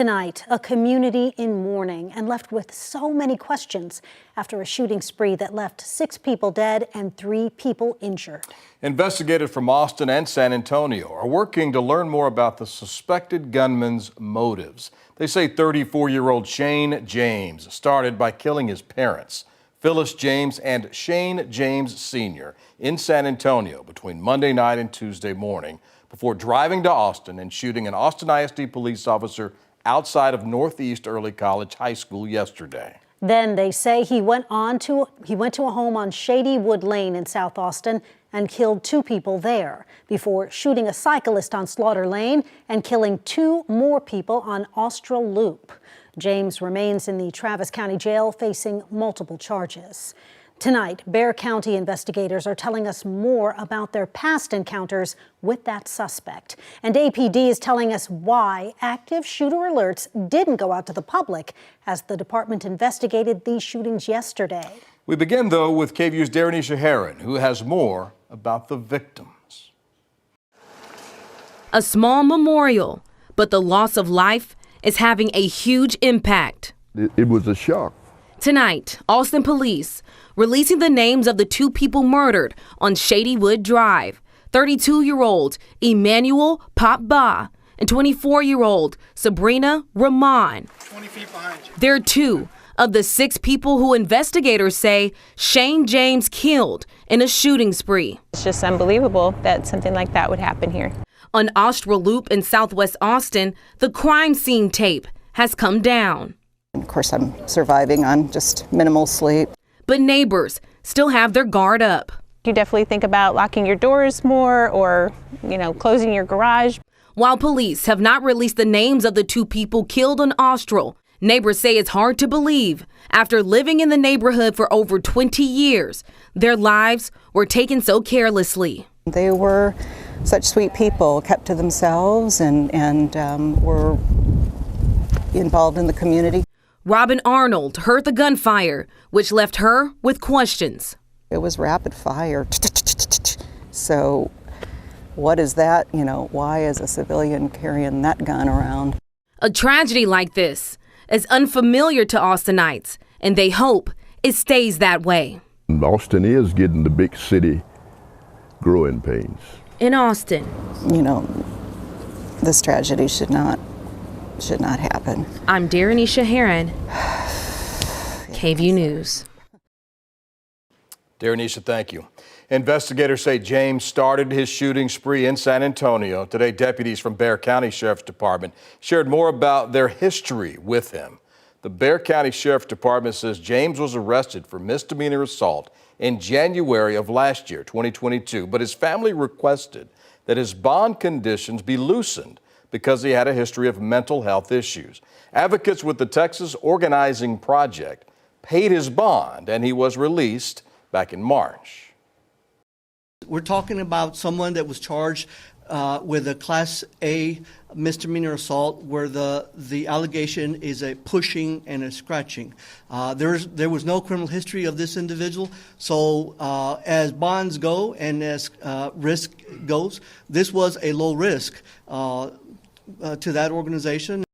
Tonight, a community in mourning and left with so many questions after a shooting spree that left 6 people dead and 3 people injured. Investigators from Austin and San Antonio are working to learn more about the suspected gunman's motives. They say 34-year-old Shane James started by killing his parents, Phyllis James and Shane James Sr., in San Antonio between Monday night and Tuesday morning before driving to Austin and shooting an Austin ISD police officer outside of Northeast Early College High School yesterday. Then they say he went to a home on Shadywood Lane in South Austin and killed 2 people there before shooting a cyclist on Slaughter Lane and killing 2 more people on Austral Loop. James remains in the Travis County Jail facing multiple charges. Tonight, Bexar County investigators are telling us more about their past encounters with that suspect. And APD is telling us why active shooter alerts didn't go out to the public as the department investigated these shootings yesterday. We begin, though, with KVUE's Darynisha Heron, who has more about the victims. A small memorial, but the loss of life is having a huge impact. It was a shock. Tonight, Austin police releasing the names of the 2 people murdered on Shadywood Drive, 32-year-old Emmanuel Pop Ba and 24-year-old Sabrina Rahman. 20 feet behind you. They're 2 of the 6 people who investigators say Shane James killed in a shooting spree. It's just unbelievable that something like that would happen here. On Austral Loop in Southwest Austin, the crime scene tape has come down. Of course, I'm surviving on just minimal sleep. But neighbors still have their guard up. You definitely think about locking your doors more or, closing your garage. While police have not released the names of the 2 people killed on Austral, neighbors say it's hard to believe. After living in the neighborhood for over 20 years, their lives were taken so carelessly. They were such sweet people, kept to themselves and were involved in the community. Robin Arnold heard the gunfire, which left her with questions. It was rapid fire. So what is that? Why is a civilian carrying that gun around? A tragedy like this is unfamiliar to Austinites, and they hope it stays that way. Austin is getting the big city growing pains. In Austin, this tragedy should not happen. I'm Darynisha Heron, KVUE News. Darynisha, thank you. Investigators say James started his shooting spree in San Antonio. Today, deputies from Bexar County Sheriff's Department shared more about their history with him. The Bexar County Sheriff's Department says James was arrested for misdemeanor assault in January of last year, 2022, but his family requested that his bond conditions be loosened because he had a history of mental health issues. Advocates with the Texas Organizing Project paid his bond, and he was released back in March. We're talking about someone that was charged with a Class A misdemeanor assault where the allegation is a pushing and a scratching. There was no criminal history of this individual, so as bonds go and as risk goes, this was a low risk to that organization.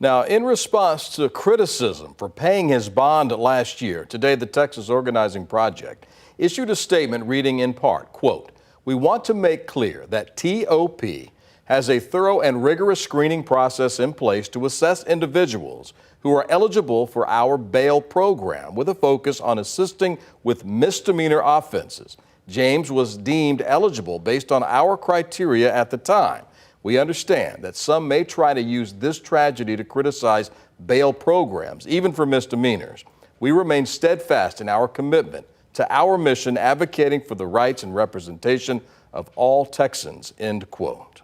Now, in response to criticism for paying his bond last year, today the Texas Organizing Project issued a statement reading in part, quote, "We want to make clear that TOP has a thorough and rigorous screening process in place to assess individuals who are eligible for our bail program with a focus on assisting with misdemeanor offenses. James was deemed eligible based on our criteria at the time. We understand that some may try to use this tragedy to criticize bail programs, even for misdemeanors. We remain steadfast in our commitment to our mission advocating for the rights and representation of all Texans," end quote.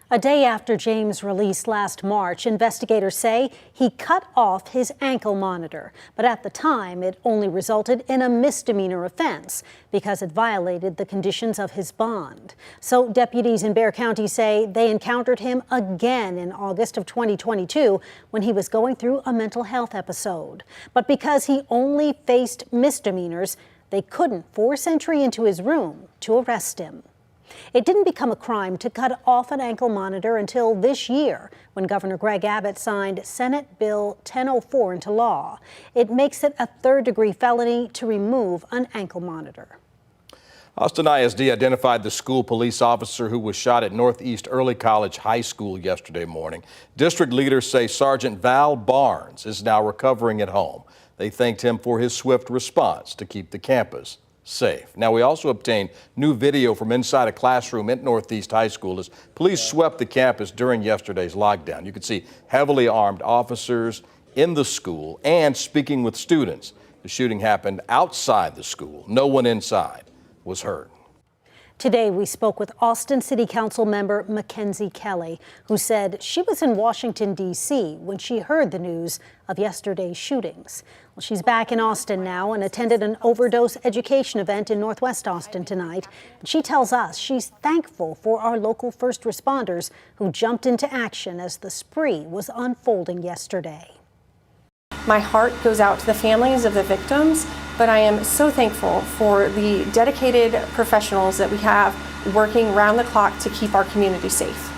A day after James' release last March, investigators say he cut off his ankle monitor. But at the time, it only resulted in a misdemeanor offense because it violated the conditions of his bond. So deputies in Bexar County say they encountered him again in August of 2022 when he was going through a mental health episode. But because he only faced misdemeanors, they couldn't force entry into his room to arrest him. It didn't become a crime to cut off an ankle monitor until this year, when Governor Greg Abbott signed Senate Bill 1004 into law. It makes it a third-degree felony to remove an ankle monitor. Austin ISD identified the school police officer who was shot at Northeast Early College High School yesterday morning. District leaders say Sergeant Val Barnes is now recovering at home. They thanked him for his swift response to keep the campus safe. Now, we also obtained new video from inside a classroom at Northeast High School as police swept the campus during yesterday's lockdown. You could see heavily armed officers in the school and speaking with students. The shooting happened outside the school. No one inside was hurt. Today, we spoke with Austin City Council member Mackenzie Kelly, who said she was in Washington, D.C. when she heard the news of yesterday's shootings. Well, she's back in Austin now and attended an overdose education event in Northwest Austin tonight. And she tells us she's thankful for our local first responders who jumped into action as the spree was unfolding yesterday. My heart goes out to the families of the victims, but I am so thankful for the dedicated professionals that we have working round the clock to keep our community safe.